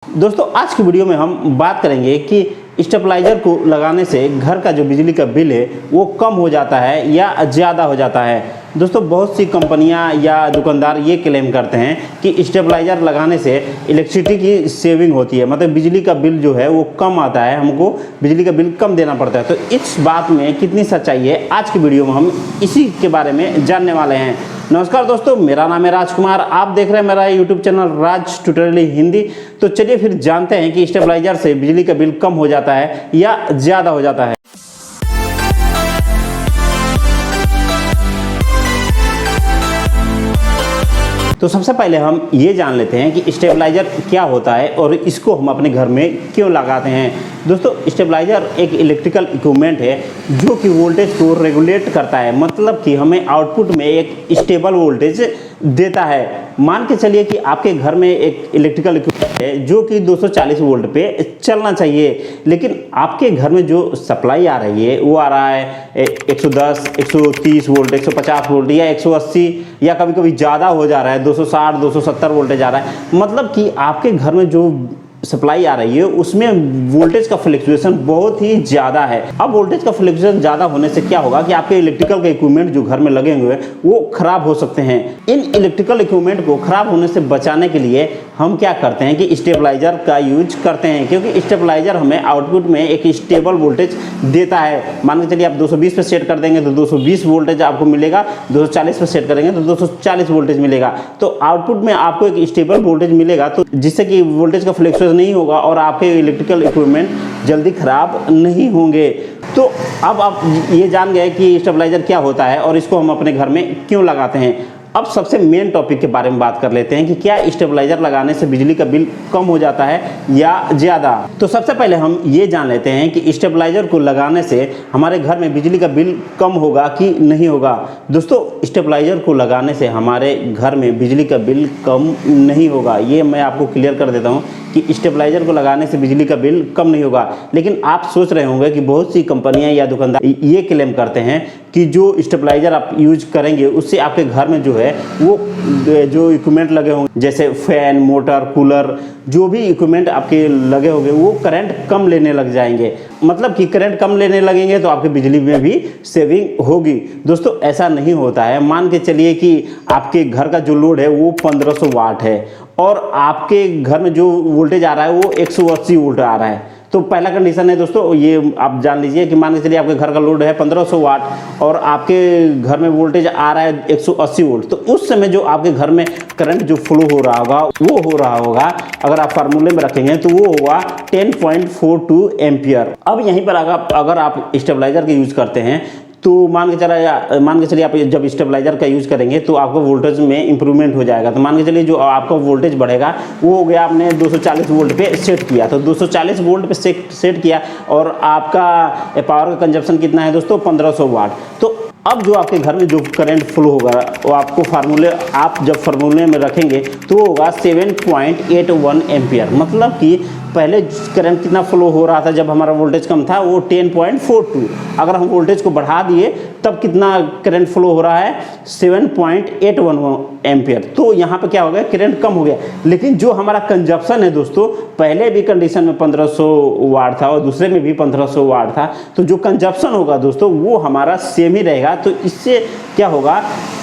दोस्तों आज की वीडियो में हम बात करेंगे कि स्टेबलाइजर को लगाने से घर का जो बिजली का बिल है वो कम हो जाता है या ज़्यादा हो जाता है। दोस्तों बहुत सी कंपनियां या दुकानदार ये क्लेम करते हैं कि स्टेबलाइजर लगाने से इलेक्ट्रिसिटी की सेविंग होती है, मतलब बिजली का बिल जो है वो कम आता है, हमको बिजली का बिल कम देना पड़ता है। तो इस बात में कितनी सच्चाई है, आज की वीडियो में हम इसी के बारे में जानने वाले हैं। नमस्कार दोस्तों, मेरा नाम है राजकुमार, आप देख रहे हैं मेरा यूट्यूब चैनल राज ट्यूटोरियल हिंदी। तो चलिए फिर जानते हैं कि स्टेबलाइजर से बिजली का बिल कम हो जाता है या ज़्यादा हो जाता है। तो सबसे पहले हम ये जान लेते हैं कि स्टेबलाइजर क्या होता है और इसको हम अपने घर में क्यों लगाते हैं। दोस्तों स्टेबलाइजर एक इलेक्ट्रिकल इक्विपमेंट है जो कि वोल्टेज को रेगुलेट करता है, मतलब कि हमें आउटपुट में एक स्टेबल वोल्टेज देता है। मान के चलिए कि आपके घर में एक इलेक्ट्रिकल इक्विपमेंट है जो कि 240 वोल्ट पे चलना चाहिए, लेकिन आपके घर में जो सप्लाई आ रही है वो आ रहा है 110, 130 वोल्ट, 150 वोल्ट या 180 या कभी कभी ज़्यादा हो जा रहा है 260, 270 वोल्टेज आ रहा है। मतलब कि आपके घर में जो सप्लाई आ रही है उसमें वोल्टेज का फ्लक्चुएशन बहुत ही ज़्यादा है। अब वोल्टेज का फ्लक्चुएशन ज़्यादा होने से क्या होगा कि आपके इलेक्ट्रिकल के इक्विपमेंट जो घर में लगे हुए हैं वो खराब हो सकते हैं। इन इलेक्ट्रिकल इक्विपमेंट को खराब होने से बचाने के लिए हम क्या करते हैं कि स्टेबलाइजर का यूज करते हैं, क्योंकि स्टेबलाइजर हमें आउटपुट में एक स्टेबल वोल्टेज देता है। मान के चलिए आप 220 पे सेट कर देंगे तो 220 वोल्टेज आपको मिलेगा, 240 पे सेट करेंगे तो 240 वोल्टेज मिलेगा। तो आउटपुट में आपको एक स्टेबल वोल्टेज मिलेगा, तो जिससे कि वोल्टेज का फ्लक्चुएशन नहीं होगा और आपके इलेक्ट्रिकल इक्विपमेंट जल्दी खराब नहीं होंगे। तो अब आप ये जान गए कि स्टेबलाइजर क्या होता है और इसको हम अपने घर में क्यों लगाते हैं। अब सबसे मेन टॉपिक के बारे में बात कर लेते हैं कि क्या स्टेबलाइजर लगाने से बिजली का बिल कम हो जाता है या ज़्यादा। तो सबसे पहले हम ये जान लेते हैं कि स्टेबलाइजर को लगाने से हमारे घर में बिजली का बिल कम होगा कि नहीं होगा। दोस्तों स्टेबलाइजर को लगाने से हमारे घर में बिजली का बिल कम नहीं होगा, ये मैं आपको क्लियर कर देता हूँ कि स्टेबलाइजर को लगाने से बिजली का बिल कम नहीं होगा। लेकिन आप सोच रहे होंगे कि बहुत सी कंपनियां या दुकानदार ये क्लेम करते हैं कि जो स्टेबलाइजर आप यूज करेंगे उससे आपके घर में जो है वो जो इक्विपमेंट लगे होंगे जैसे फैन, मोटर, कूलर, जो भी इक्विपमेंट आपके लगे होंगे वो करंट कम लेने लग जाएंगे। मतलब कि करंट कम लेने लगेंगे तो आपके बिजली में भी सेविंग होगी। दोस्तों ऐसा नहीं होता है। मान के चलिए कि आपके घर का जो लोड है वो 1500 वाट है और आपके घर में जो वोल्टेज आ रहा है वो 180 वोल्ट आ रहा है। तो पहला कंडीशन है दोस्तों, ये आप जान लीजिए कि मान के चलिए आपके घर का लोड है 1500 वाट और आपके घर में वोल्टेज आ रहा है 180 वोल्ट। तो उस समय जो आपके घर में करंट जो फ्लो हो रहा होगा वो हो रहा होगा, अगर आप फार्मूले में रखेंगे तो वो होगा 10.42 एम्पियर। अब यहीं पर अगर आप स्टेबलाइजर का यूज करते हैं तो मान के चलिए आप जब स्टेबलाइजर का यूज़ करेंगे तो आपको वोल्टेज में इंप्रूवमेंट हो जाएगा। तो मान के चलिए जो आपका वोल्टेज बढ़ेगा वो हो गया, आपने 240 वोल्ट पे सेट किया, तो 240 वोल्ट पे सेट किया और आपका पावर का कंजप्शन कितना है दोस्तों 1500 वाट। तो अब जो आपके घर में जो करंट फ्लो होगा वो आपको आप जब फार्मूले में रखेंगे तो वो होगा 7.81 एम्पियर। मतलब कि पहले करंट कितना फ्लो हो रहा था जब हमारा वोल्टेज कम था वो 10.42, अगर हम वोल्टेज को बढ़ा दिए तब कितना करंट फ्लो हो रहा है 7.81 एम्पियर। तो यहाँ पे क्या हो गया, करंट कम हो गया। लेकिन जो हमारा कंजप्शन है दोस्तों, पहले भी कंडीशन में 1500 वाट था और दूसरे में भी 1500 वाट था, तो जो कंजप्शन होगा दोस्तों वो हमारा सेम ही रहेगा। तो इससे क्या होगा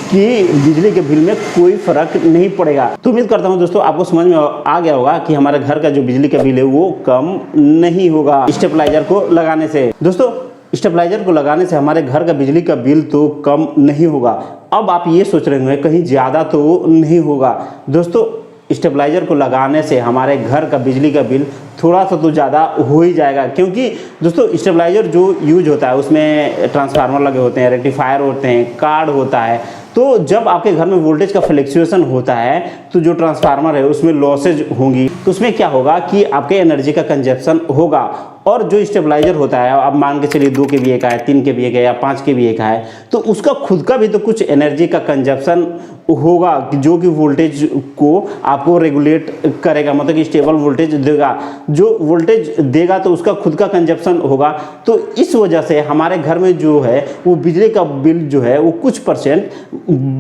कि बिजली के बिल में कोई फर्क नहीं पड़ेगा। तो उम्मीद करता हूं दोस्तों आपको समझ में आ गया होगा कि हमारे घर का जो बिजली का बिल है वो कम नहीं होगा स्टेबलाइजर को लगाने से। दोस्तों स्टेबलाइजर को लगाने से हमारे घर का बिजली का बिल तो कम नहीं होगा। अब आप ये सोच रहे होंगे कहीं ज़्यादा तो नहीं होगा। दोस्तों स्टेबलाइजर को लगाने से हमारे घर का बिजली का बिल थोड़ा सा तो ज़्यादा हो ही जाएगा, क्योंकि दोस्तों स्टेबलाइजर जो यूज होता है उसमें ट्रांसफार्मर लगे होते हैं, रेक्टिफायर होते हैं, कार्ड होता है। तो जब आपके घर में वोल्टेज का फ्लक्चुएशन होता है तो जो ट्रांसफार्मर है उसमें लॉसेज होंगी, तो उसमें क्या होगा कि आपके एनर्जी का कंजप्शन होगा और जो स्टेबलाइजर होता है, अब मान के चलिए 2 kVA का है, 3 kVA का है या 5 kVA का है, तो उसका खुद का भी तो कुछ एनर्जी का कंजप्शन होगा जो कि वोल्टेज को आपको रेगुलेट करेगा, मतलब कि स्टेबल वोल्टेज देगा। जो वोल्टेज देगा तो उसका खुद का कंजप्शन होगा। तो इस वजह से हमारे घर में जो है वो बिजली का बिल जो है वो कुछ परसेंट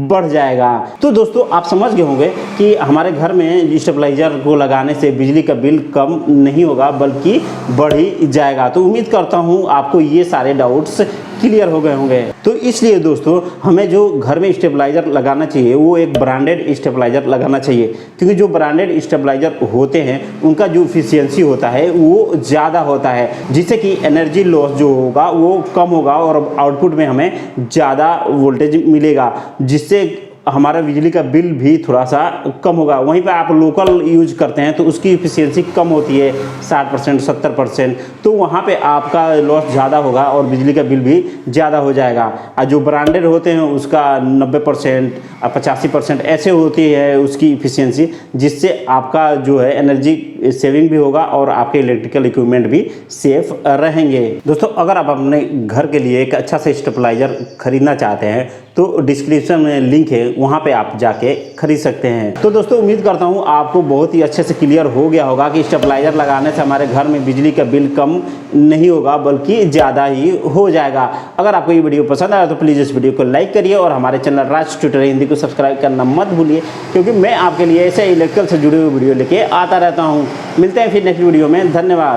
बढ़ जाएगा। तो दोस्तों आप समझ गए होंगे कि हमारे घर में स्टेबलाइजर को लगाने से बिजली का बिल कम नहीं होगा बल्कि बढ़ ही जाएगा। तो उम्मीद करता हूँ आपको ये सारे डाउट्स क्लियर हो गए होंगे। तो इसलिए दोस्तों हमें जो घर में स्टेबलाइजर लगाना चाहिए वो एक ब्रांडेड स्टेबलाइजर लगाना चाहिए, क्योंकि जो ब्रांडेड स्टेबलाइजर होते हैं उनका जो इफिशियंसी होता है वो ज़्यादा होता है, जिससे कि एनर्जी लॉस जो होगा वो कम होगा और आउटपुट में हमें ज़्यादा वोल्टेज मिलेगा, जिससे हमारा बिजली का बिल भी थोड़ा सा कम होगा। वहीं पे आप लोकल यूज करते हैं तो उसकी इफिशियंसी कम होती है 60% 70%, तो वहाँ पे आपका लॉस ज़्यादा होगा और बिजली का बिल भी ज़्यादा हो जाएगा। और जो ब्रांडेड होते हैं उसका 90% 85% ऐसे होती है उसकी इफिशियंसी, जिससे आपका जो है एनर्जी सेविंग भी होगा और आपके इलेक्ट्रिकल इक्विपमेंट भी सेफ रहेंगे। दोस्तों अगर आप अपने घर के लिए एक अच्छा सा स्टेबलाइजर खरीदना चाहते हैं तो डिस्क्रिप्शन में लिंक है, वहाँ पे आप जाके खरीद सकते हैं। तो दोस्तों उम्मीद करता हूँ आपको बहुत ही अच्छे से क्लियर हो गया होगा कि स्टेबलाइजर लगाने से हमारे घर में बिजली का बिल कम नहीं होगा बल्कि ज़्यादा ही हो जाएगा। अगर आपको ये वीडियो पसंद आया तो प्लीज़ इस वीडियो को लाइक करिए और हमारे चैनल राज ट्यूटर हिंदी को सब्सक्राइब करना मत भूलिए, क्योंकि मैं आपके लिए ऐसे इलेक्ट्रिकल से जुड़े हुए वीडियो लेके आता रहता हूँ। मिलते हैं फिर नेक्स्ट वीडियो में। धन्यवाद।